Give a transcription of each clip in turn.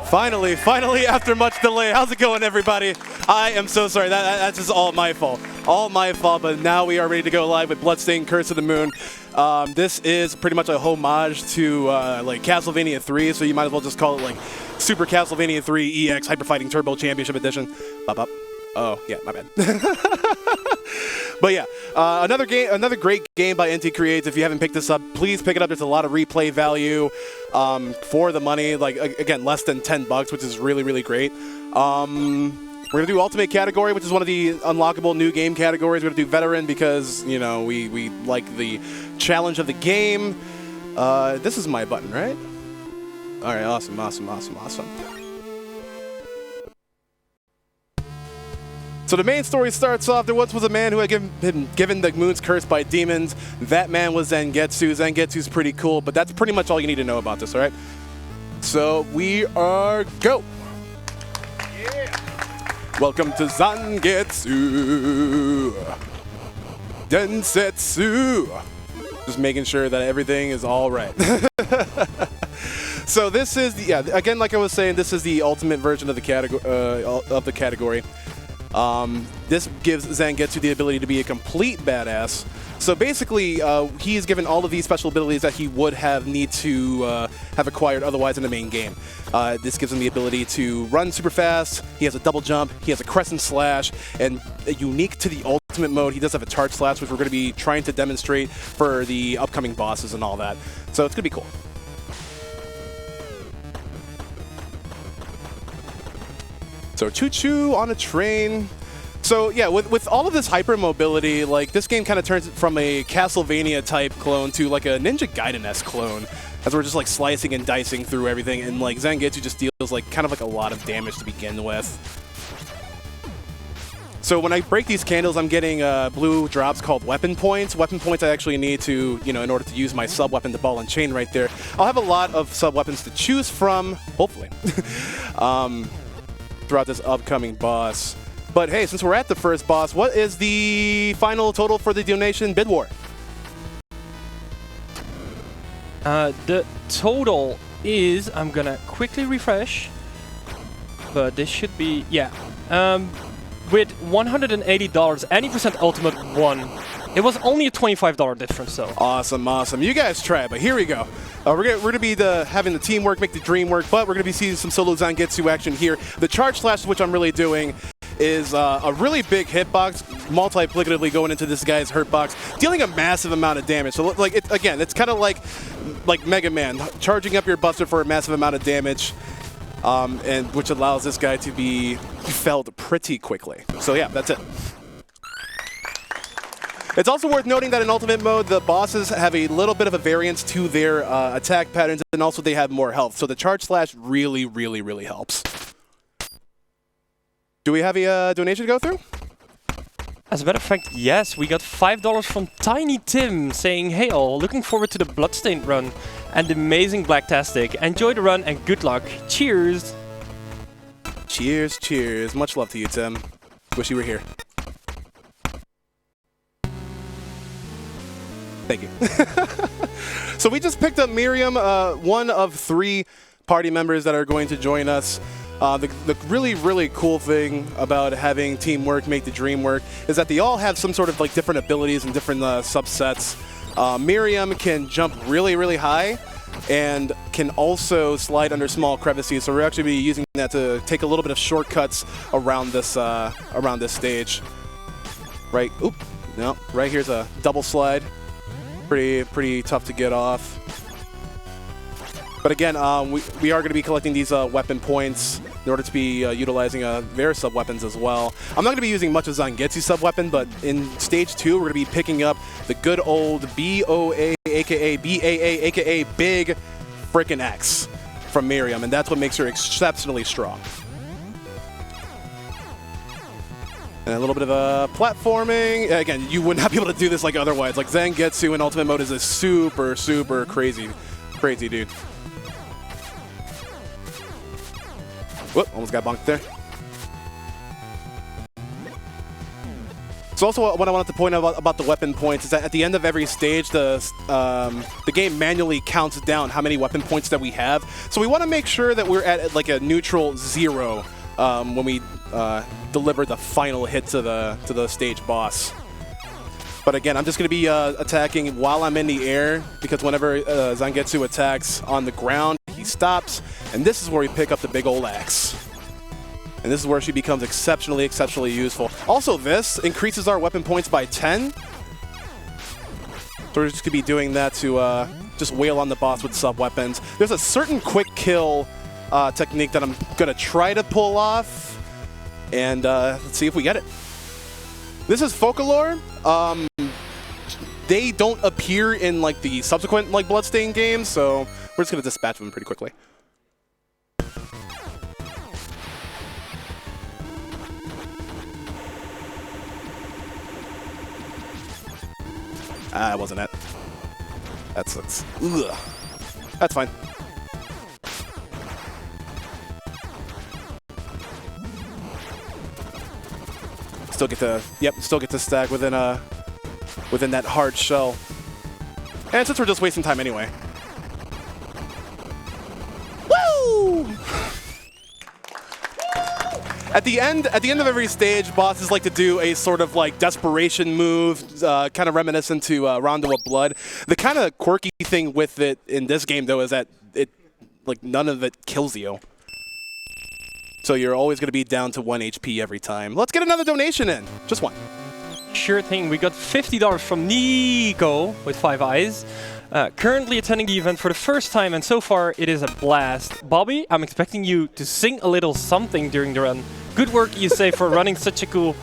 Finally, after much delay. How's it going, everybody? I am so sorry. That's just all my fault. All my fault, but now we are ready to go live with Bloodstained, Curse of the Moon. This is pretty much a homage to like Castlevania 3, so you might as well just call it like Super Castlevania 3 EX Hyper Fighting Turbo Championship Edition. Up. Oh, yeah, my bad. But yeah, another great game by NT Creates. If you haven't picked this up, please pick it up. There's a lot of replay value for the money. Like, again, less than $10, which is really, really great. We're going to do Ultimate category, which is one of the unlockable new game categories. We're going to do Veteran because, you know, we like the challenge of the game. This is my button, right? All right, awesome. So the main story starts off, there once was a man who had been given the moon's curse by demons. That man was Zangetsu. Zangetsu's pretty cool, but that's pretty much all you need to know about this, all right? So we are go. Yeah. Welcome to Zangetsu. Densetsu. Just making sure that everything is all right. So this is, again, like I was saying, this is the ultimate version of the category. This gives Zangetsu the ability to be a complete badass. So basically, he is given all of these special abilities that he would have acquired otherwise in the main game. This gives him the ability to run super fast. He has a double jump. He has a crescent slash, and unique to the ultimate mode, he does have a charge slash, which we're going to be trying to demonstrate for the upcoming bosses and all that. So it's going to be cool. So choo-choo on a train. So yeah, with all of this hyper mobility, like this game kind of turns from a Castlevania type clone to like a Ninja Gaiden-esque clone, as we're just like slicing and dicing through everything, and like Zangetsu just deals like kind of like a lot of damage to begin with. So when I break these candles, I'm getting blue drops called weapon points. Weapon points I actually need to, you know, in order to use my sub weapon, the ball and chain right there. I'll have a lot of sub weapons to choose from, hopefully. Throughout this upcoming boss. But hey, since we're at the first boss, what is the final total for the donation bid war? The total is, I'm gonna quickly refresh, but this should be, yeah. With $180, any percent ultimate won. It was only a $25 difference, though. Awesome. You guys try, but here we go. We're gonna be having the teamwork make the dream work, but we're gonna be seeing some solo Zangetsu action here. The charge slash, which I'm really doing, is a really big hitbox, multiplicatively going into this guy's hurt box, dealing a massive amount of damage. So like, it's kind of like Mega Man, charging up your buster for a massive amount of damage, and which allows this guy to be felled pretty quickly. So yeah, that's it. It's also worth noting that in Ultimate Mode, the bosses have a little bit of a variance to their attack patterns, and also they have more health. So the charge slash really, really, really helps. Do we have a donation to go through? As a matter of fact, yes. We got $5 from Tiny Tim saying, "Hey all, looking forward to the Bloodstained run and the amazing Blacktastic. Enjoy the run and good luck. Cheers." Cheers. Much love to you, Tim. Wish you were here. Thank you. So we just picked up Miriam, one of 3 party members that are going to join us. The really, really cool thing about having teamwork make the dream work is that they all have some sort of like different abilities and different subsets. Miriam can jump really, really high and can also slide under small crevices. So we're actually be using that to take a little bit of shortcuts around this stage. Right. Oop. No. Right here's a double slide. Pretty tough to get off. But again, we are going to be collecting these weapon points in order to be utilizing their sub-weapons as well. I'm not going to be using much of Zangetsu's sub-weapon, but in Stage 2, we're going to be picking up the good old BOA, a.k.a. BAA, a.k.a. Big Frickin' X from Miriam, and that's what makes her exceptionally strong. And a little bit of platforming. Again, you would not be able to do this like otherwise. Like Zangetsu in Ultimate Mode is a super, super crazy dude. Whoop, almost got bonked there. So also what I wanted to point out about the weapon points is that at the end of every stage, the game manually counts down how many weapon points that we have. So we want to make sure that we're at like a neutral 0 when we deliver the final hit to the stage boss. But again, I'm just going to be attacking while I'm in the air, because whenever Zangetsu attacks on the ground, he stops, and this is where we pick up the big old axe. And this is where she becomes exceptionally useful. Also, this increases our weapon points by 10. So we're just going to be doing that to just wail on the boss with sub-weapons. There's a certain quick kill technique that I'm going to try to pull off. And let's see if we get it. This is Folklore. They don't appear in like the subsequent like Bloodstained games, so we're just going to dispatch them pretty quickly. That wasn't it. That sucks. Ugh. That's fine. Still get to stack within that hard shell. And since we're just wasting time anyway. Woo! At the end of every stage, bosses like to do a sort of like desperation move, kind of reminiscent to Rondo of Blood. The kind of quirky thing with it in this game, though, is that none of it kills you. So you're always going to be down to 1 HP every time. Let's get another donation in. Just one. Sure thing. We got $50 from Nico with 5 eyes. Currently attending the event for the first time, and so far it is a blast. Bobby, I'm expecting you to sing a little something during the run. Good work, ESA, for running such a cool,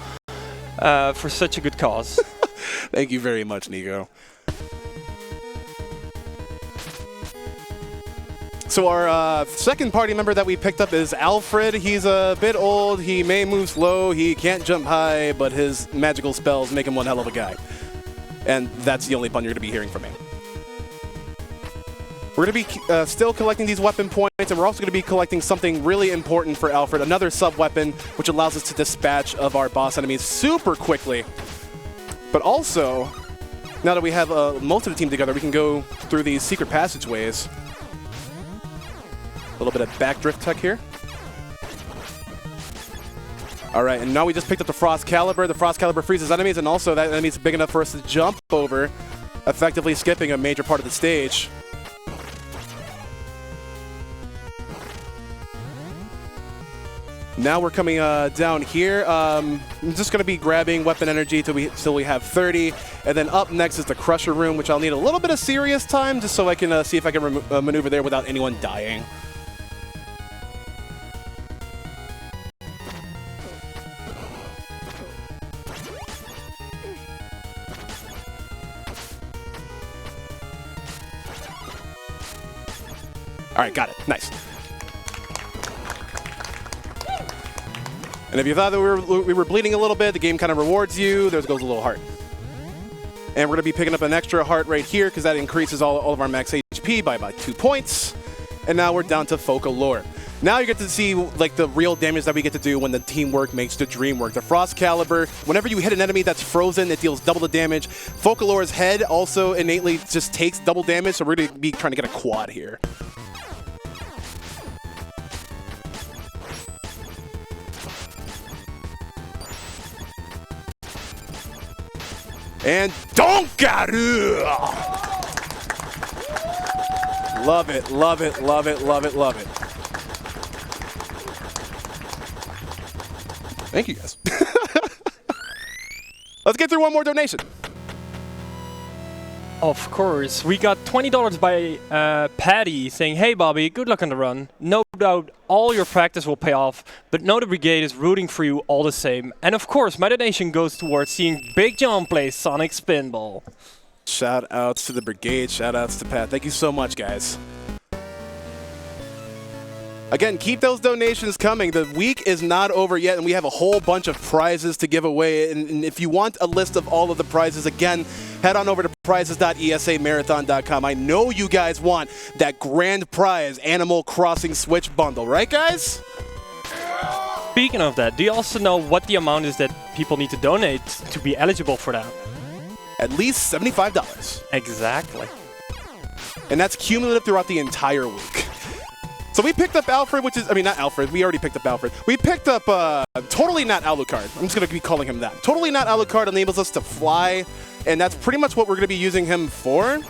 for such a good cause. Thank you very much, Nico. So our second party member that we picked up is Alfred. He's a bit old, he may move slow, he can't jump high, but his magical spells make him one hell of a guy. And that's the only pun you're going to be hearing from me. We're going to be still collecting these weapon points, and we're also going to be collecting something really important for Alfred, another sub-weapon, which allows us to dispatch of our boss enemies super quickly. But also, now that we have most of the team together, we can go through these secret passageways. A little bit of backdrift tech here. All right, and now we just picked up the Frost Caliber. The Frost Caliber freezes enemies, and also that enemy's big enough for us to jump over, effectively skipping a major part of the stage. Now we're coming down here. I'm just going to be grabbing weapon energy till we have 30. And then up next is the Crusher Room, which I'll need a little bit of serious time just so I can see if I can maneuver there without anyone dying. All right, got it. Nice. And if you thought that we were bleeding a little bit, the game kind of rewards you. There goes a little heart. And we're going to be picking up an extra heart right here because that increases all of our max HP by about 2 points. And now we're down to Folklore. Now you get to see like the real damage that we get to do when the teamwork makes the dream work. The Frost Caliber, whenever you hit an enemy that's frozen, it deals double the damage. Folklore's head also innately just takes double damage, so we're going to be trying to get a quad here. And Donkaru! Love it, love it, love it, love it, love it. Thank you, guys. Let's get through one more donation. Of course. We got $20 by Patty saying, "Hey Bobby, good luck on the run. No doubt all your practice will pay off, but know the brigade is rooting for you all the same. And of course, my donation goes towards seeing Big John play Sonic Spinball." Shout outs to the brigade, shout outs to Pat. Thank you so much, guys. Again, keep those donations coming. The week is not over yet, and we have a whole bunch of prizes to give away. And if you want a list of all of the prizes, again, head on over to prizes.esamarathon.com. I know you guys want that grand prize Animal Crossing Switch bundle, right, guys? Speaking of that, do you also know what the amount is that people need to donate to be eligible for that? At least $75. Exactly. And that's cumulative throughout the entire week. So we picked up Alfred, which is, I mean, not Alfred. We already picked up Alfred. We picked up Totally Not Alucard. I'm just going to be calling him that. Totally Not Alucard enables us to fly, and that's pretty much what we're going to be using him for.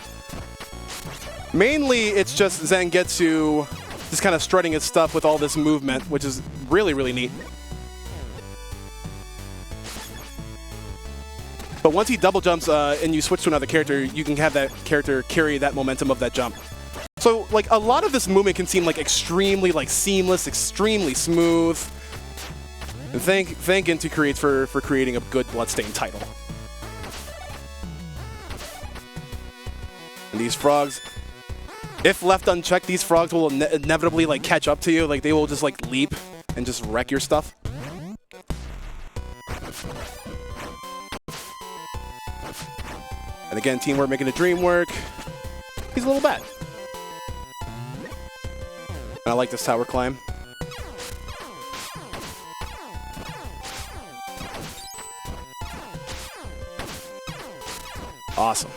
Mainly, it's just Zangetsu just kind of strutting his stuff with all this movement, which is really, really neat. But once he double jumps and you switch to another character, you can have that character carry that momentum of that jump. So, like, a lot of this movement can seem like extremely, like, seamless, extremely smooth. And thank Into Creates for creating a good Bloodstained title. And these frogs, if left unchecked, these frogs will inevitably, like, catch up to you. Like, they will just, like, leap and just wreck your stuff. And again, teamwork making the dream work. He's a little bad. I like this tower climb. Awesome.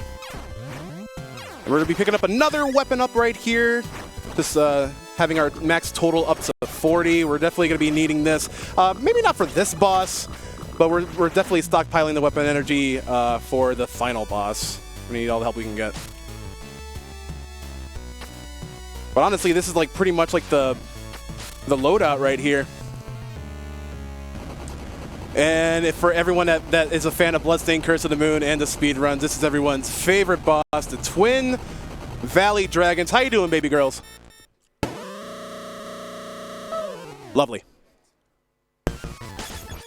And we're going to be picking up another weapon up right here. Just having our max total up to 40. We're definitely going to be needing this. Maybe not for this boss, but we're definitely stockpiling the weapon energy for the final boss. We need all the help we can get. But honestly, this is like pretty much like the loadout right here. And if for everyone that is a fan of Bloodstained, Curse of the Moon, and the speedruns, this is everyone's favorite boss, the Twin Valley Dragons. How you doing, baby girls? Lovely.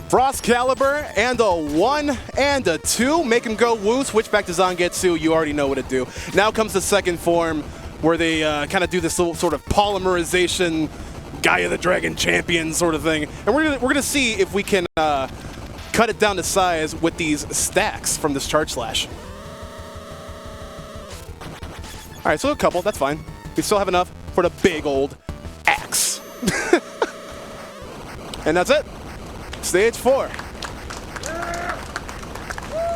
Frost Caliber and a 1 and a 2. Make him go woo. Switch back to Zangetsu. You already know what to do. Now comes the second form, where they kind of do this little sort of polymerization, Gaia the Dragon champion sort of thing. And we're gonna see if we can cut it down to size with these stacks from this charge slash. All right, so a couple, that's fine. We still have enough for the big old axe. And that's it. Stage 4.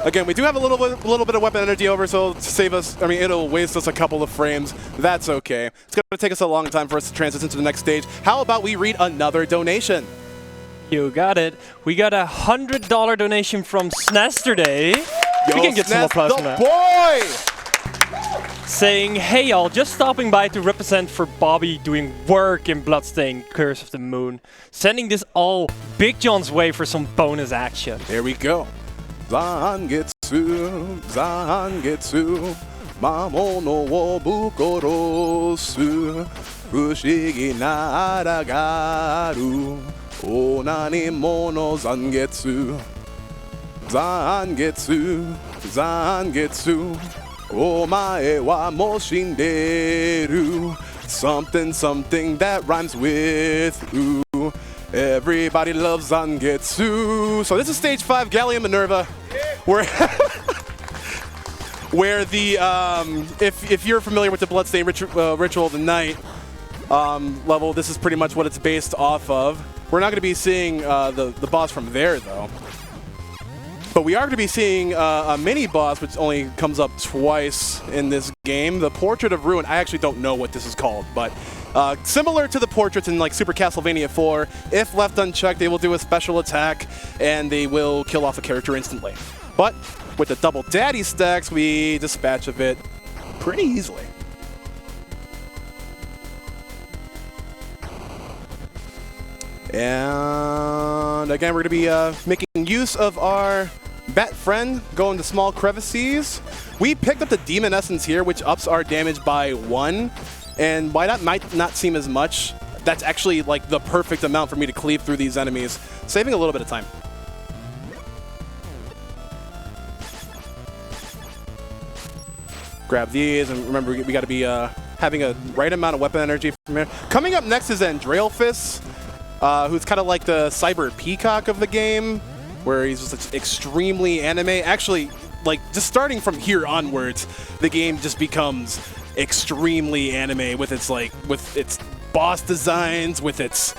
Again, we do have a little bit of weapon energy over, so to save us, I mean, it'll waste us a couple of frames. That's okay. It's going to take us a long time for us to transition to the next stage. How about we read another donation? You got it. We got a $100 donation from Snasterday. We can get some more applause from that. Boy! Saying, hey y'all, just stopping by to represent for Bobby doing work in Bloodstained, Curse of the Moon. Sending this all Big John's way for some bonus action. Here we go. Zangetsu, Zangetsu, Mamo no wo bukorosu, fushigi na aragaru, onani mono Zangetsu, Zangetsu, Zangetsu, omae wa mo shinderu, something that rhymes with ooh. Everybody loves Zangetsu. So this is stage 5, Gallium Minerva, where where the if you're familiar with the Bloodstained Ritual of the Night level, this is pretty much what it's based off of. We're not going to be seeing the boss from there though, but we are going to be seeing a mini boss which only comes up twice in this game. The Portrait of Ruin. I actually don't know what this is called, but similar to the portraits in like Super Castlevania 4, if left unchecked, they will do a special attack and they will kill off a character instantly. But with the double daddy stacks, we dispatch of it pretty easily. And again, we're going to be making use of our bat friend, going to small crevices. We picked up the Demon Essence here, which ups our damage by 1. And while that might not seem as much, that's actually like the perfect amount for me to cleave through these enemies, saving a little bit of time. Grab these, and remember, we got to be having a right amount of weapon energy from here. Coming up next is Andraelphus, who's kind of like the cyber peacock of the game, where he's just extremely anime. Actually, like just starting from here onwards, the game just becomes extremely anime with its boss designs, with its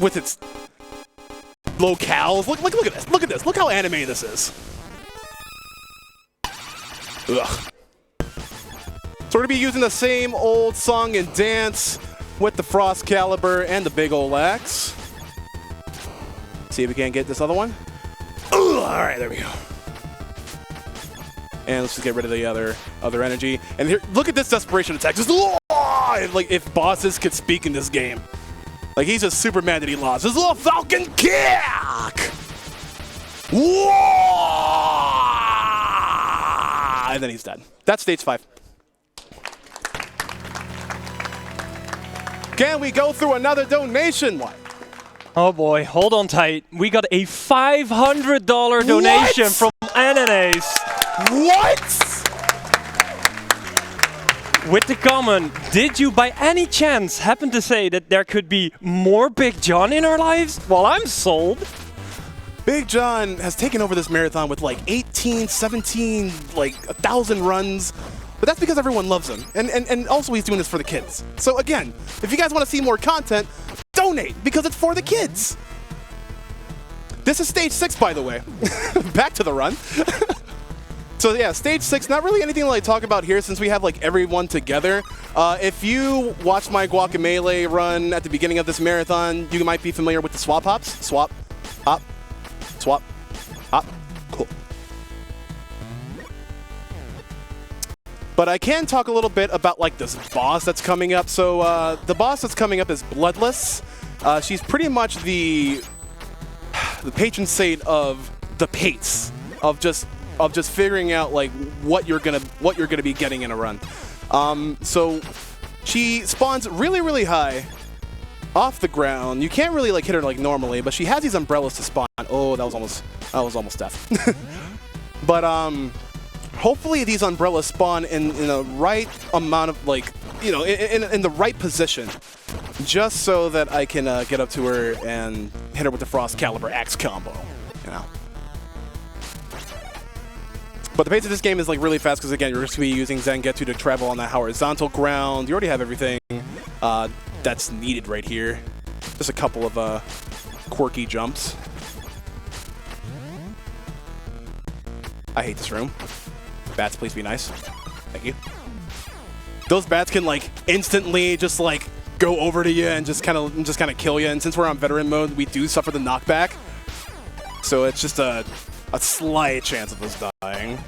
with its locales. Look at this. Look at this. Look how anime this is. Ugh. So we're gonna be using the same old song and dance with the Frost Caliber and the big ol' axe. See if we can't get this other one. Ugh, all right, there we go. And let's just get rid of the other energy. And here, look at this desperation attack. Just like if bosses could speak in this game. Like he's just super mad that he lost. This little falcon kick. Whoa! And then he's dead. That's stage 5. Can we go through another donation? What? Oh boy, hold on tight. We got a $500 donation from Ananas. What? With the comment, did you by any chance happen to say that there could be more Big John in our lives? Well, I'm sold. Big John has taken over this marathon with like 18, 17, like 1,000 runs. But that's because everyone loves him. And also he's doing this for the kids. So again, if you guys want to see more content, donate because it's for the kids. This is stage 6, by the way. Back to the run. So yeah, stage 6, not really anything to like talk about here since we have like everyone together. If you watched my Guacamelee run at the beginning of this marathon, you might be familiar with the swap hops. Swap, hop, swap, hop. Cool. But I can talk a little bit about like this boss that's coming up. So the boss that's coming up is Bloodless. She's pretty much the patron saint of the pace of just figuring out like what you're gonna be getting in a run. So she spawns really high off the ground. You can't really like hit her like normally, but she has these umbrellas to spawn. Oh, that was almost death. But hopefully these umbrellas spawn in the right amount of like, you know, in the right position, just so that I can get up to her and hit her with the Frost Caliber axe combo, you know. But the pace of this game is like really fast because again, you're just going to be using Zangetsu to travel on that horizontal ground. You already have everything that's needed right here. Just a couple of quirky jumps. I hate this room. Bats, please be nice. Thank you. Those bats can like instantly just like go over to you and just kind of kill you. And since we're on veteran mode, we do suffer the knockback. So it's just a slight chance of us dying.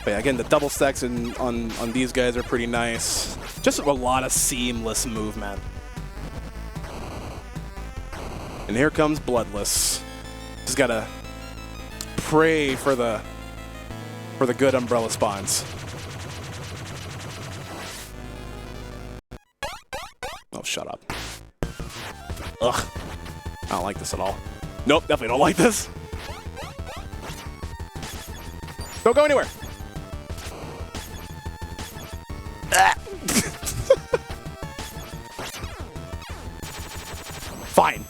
But yeah, again, the double stacks on these guys are pretty nice. Just a lot of seamless movement. And here comes Bloodless. Just gotta pray for the good umbrella spawns. Oh, shut up. Ugh. I don't like this at all. Nope, definitely don't like this. Don't go anywhere. Fine.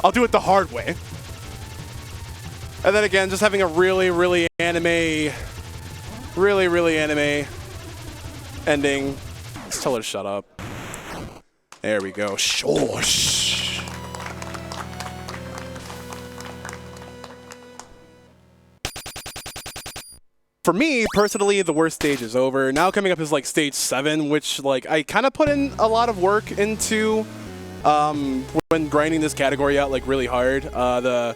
I'll do it the hard way. And then again, just having a really anime ending. Let's tell her to shut up. There we go. Shush. For me, personally, the worst stage is over. Now coming up is like stage 7, which like I kind of put in a lot of work into when grinding this category out like really hard. The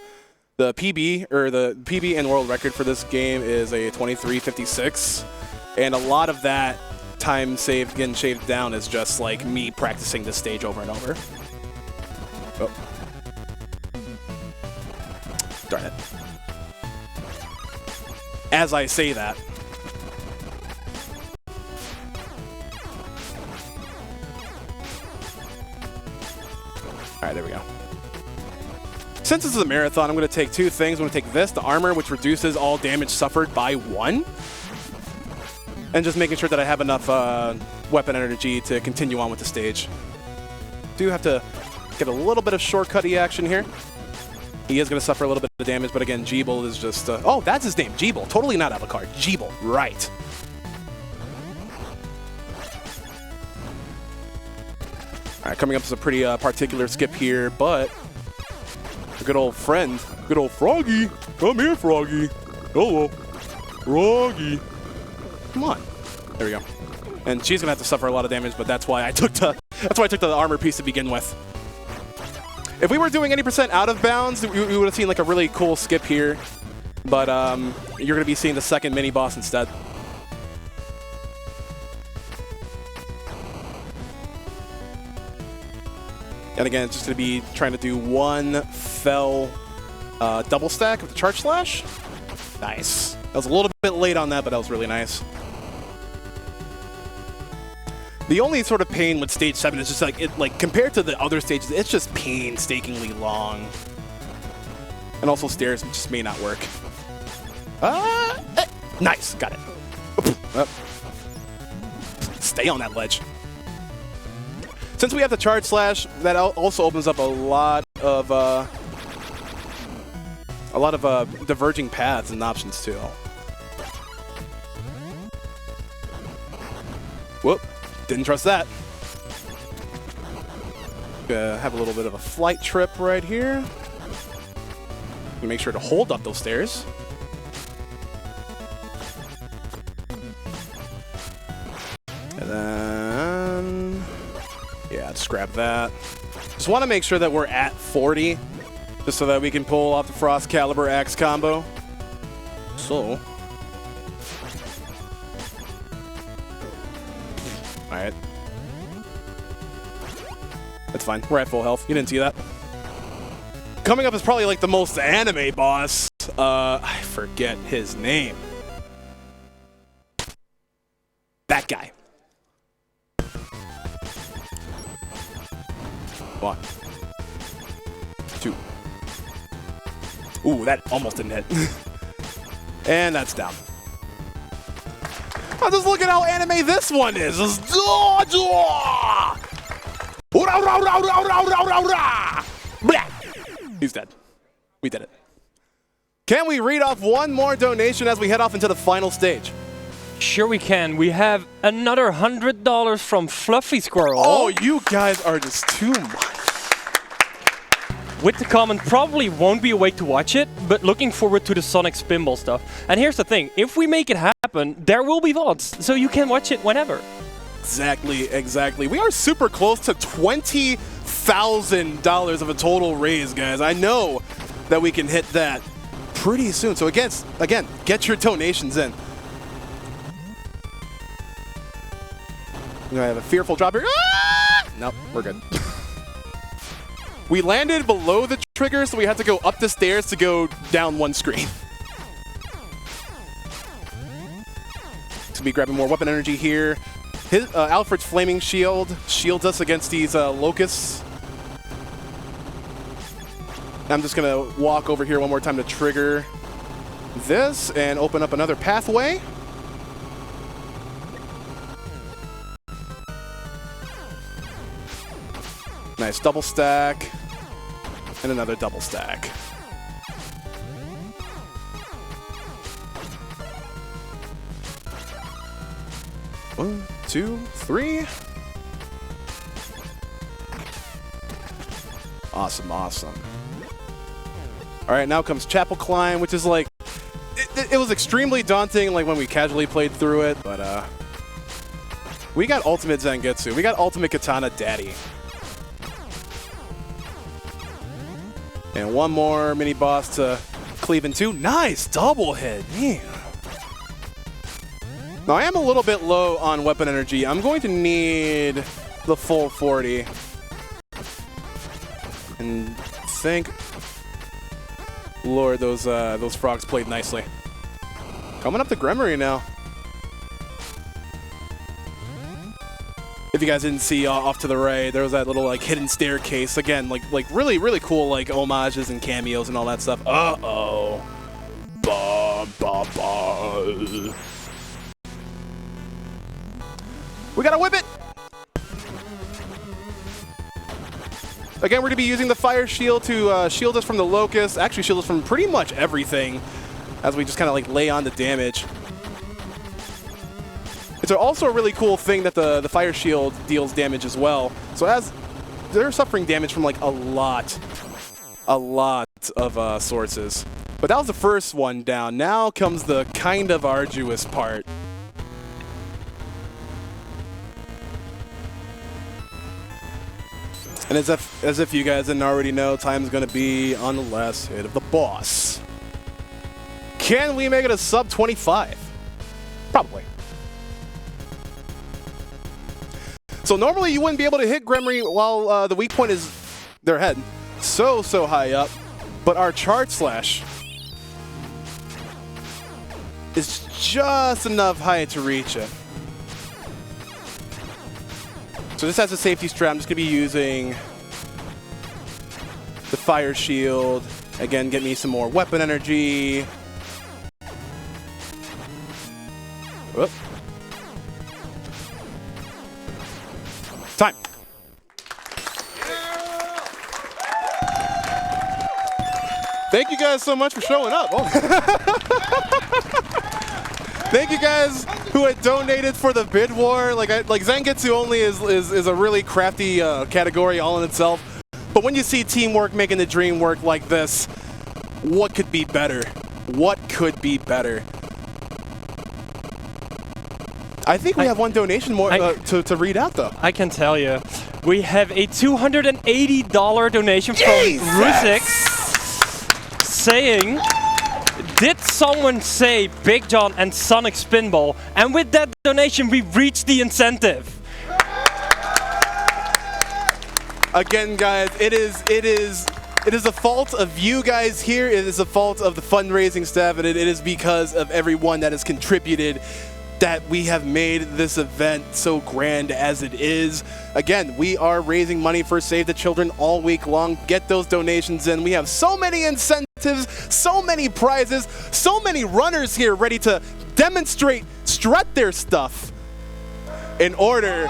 PB and world record for this game is a 23:56, and a lot of that time saved getting shaved down is just like me practicing this stage over and over. Oh. Darn it. As I say that. Alright, there we go. Since this is a marathon, I'm going to take 2 things. I'm going to take this, the armor, which reduces all damage suffered by 1. And just making sure that I have enough weapon energy to continue on with the stage. Do have to get a little bit of shortcutty action here. He is going to suffer a little bit of damage, but again, Jeeble is just... oh, that's his name, Jeeble. Totally not Alucard. Jeeble, right. All right, coming up is a pretty particular skip here, but a good old friend, good old Froggy. Come here, Froggy. Hello, Froggy. Come on. There we go. And she's gonna have to suffer a lot of damage, but that's why I took the armor piece to begin with. If we were doing any % out of bounds, we would have seen like a really cool skip here. But you're gonna be seeing the second mini boss instead. And again, it's just gonna be trying to do one fell double stack with the charge slash. Nice. I was a little bit late on that, but that was really nice. The only sort of pain with stage 7 is just like compared to the other stages, it's just painstakingly long. And also stairs just may not work. Nice, got it. Stay on that ledge. Since we have the charge slash, that also opens up a lot of diverging paths and options too. Whoop. Didn't trust that. Have a little bit of a flight trip right here. Make sure to hold up those stairs. And then, yeah, just grab that. Just want to make sure that we're at 40, just so that we can pull off the Frost Caliber Axe combo. So. Alright. That's fine. We're at full health. You didn't see that. Coming up is probably like the most anime boss. I forget his name. That guy. One. Two. Ooh, that almost didn't hit. And that's down. Oh, just look at how anime this one is. He's dead. We did it. Can we read off one more donation as we head off into the final stage? Sure we can. We have another $100 from Fluffy Squirrel. Oh, you guys are just too much. With the comment, probably won't be awake to watch it, but looking forward to the Sonic Spinball stuff. And here's the thing, if we make it happen, there will be VODs, so you can watch it whenever. Exactly, exactly. We are super close to $20,000 of a total raise, guys. I know that we can hit that pretty soon. So again, get your donations in. I have a fearful drop here. Ah! Nope, we're good. We landed below the trigger, so we had to go up the stairs to go down one screen. So be grabbing more weapon energy here. His, Alfred's flaming shield shields us against these locusts. I'm just gonna walk over here one more time to trigger this and open up another pathway. Nice double stack, and another double stack. One, two, three. Awesome, awesome. All right, now comes Chapel Climb, which is like, it was extremely daunting like when we casually played through it, but we got Ultimate Zangetsu. We got Ultimate Katana Daddy. And one more mini boss to cleave into. Nice double hit, man. Now I am a little bit low on weapon energy. I'm going to need the full 40. And thank Lord those frogs played nicely. Coming up to Gremory now. If you guys didn't see off to the right, there was that little like hidden staircase. Again, like really, really cool like homages and cameos and all that stuff. Uh-oh. Ba, ba, ba. We gotta whip it! Again, we're gonna be using the fire shield to shield us from the locust. Actually shield us from pretty much everything as we just kind of like lay on the damage. It's also a really cool thing that the fire shield deals damage as well. So as they're suffering damage from like a lot of sources. But that was the first one down. Now comes the kind of arduous part. And as if you guys didn't already know, time's gonna be on the last hit of the boss. Can we make it a sub 25? Probably. So normally you wouldn't be able to hit Gremory while the weak point is their head so high up, but our charge slash is just enough height to reach it. So just as a safety strat, I'm just going to be using the fire shield. Again, get me some more weapon energy. Whoop. Time. Thank you guys so much for showing up. Oh. Thank you guys who had donated for the bid war. Like Zangetsu only is a really crafty category all in itself. But when you see teamwork making the dream work like this, what could be better? What could be better? I think we have one donation more to read out, though. I can tell you. We have a $280 donation from Rusik saying, did someone say Big John and Sonic Spinball? And with that donation, we reached the incentive. Again, guys, it is the fault of you guys here. It is the fault of the fundraising staff, and it is because of everyone that has contributed that we have made this event so grand as it is. Again, we are raising money for Save the Children all week long. Get those donations in. We have so many incentives, so many prizes, so many runners here ready to demonstrate, strut their stuff in order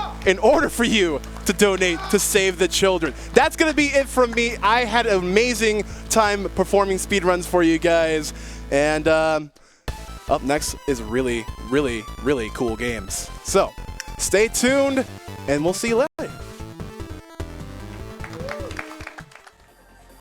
for you to donate to Save the Children. That's going to be it from me. I had an amazing time performing speedruns for you guys. And up next is really, really, really cool games. So stay tuned, and we'll see you later.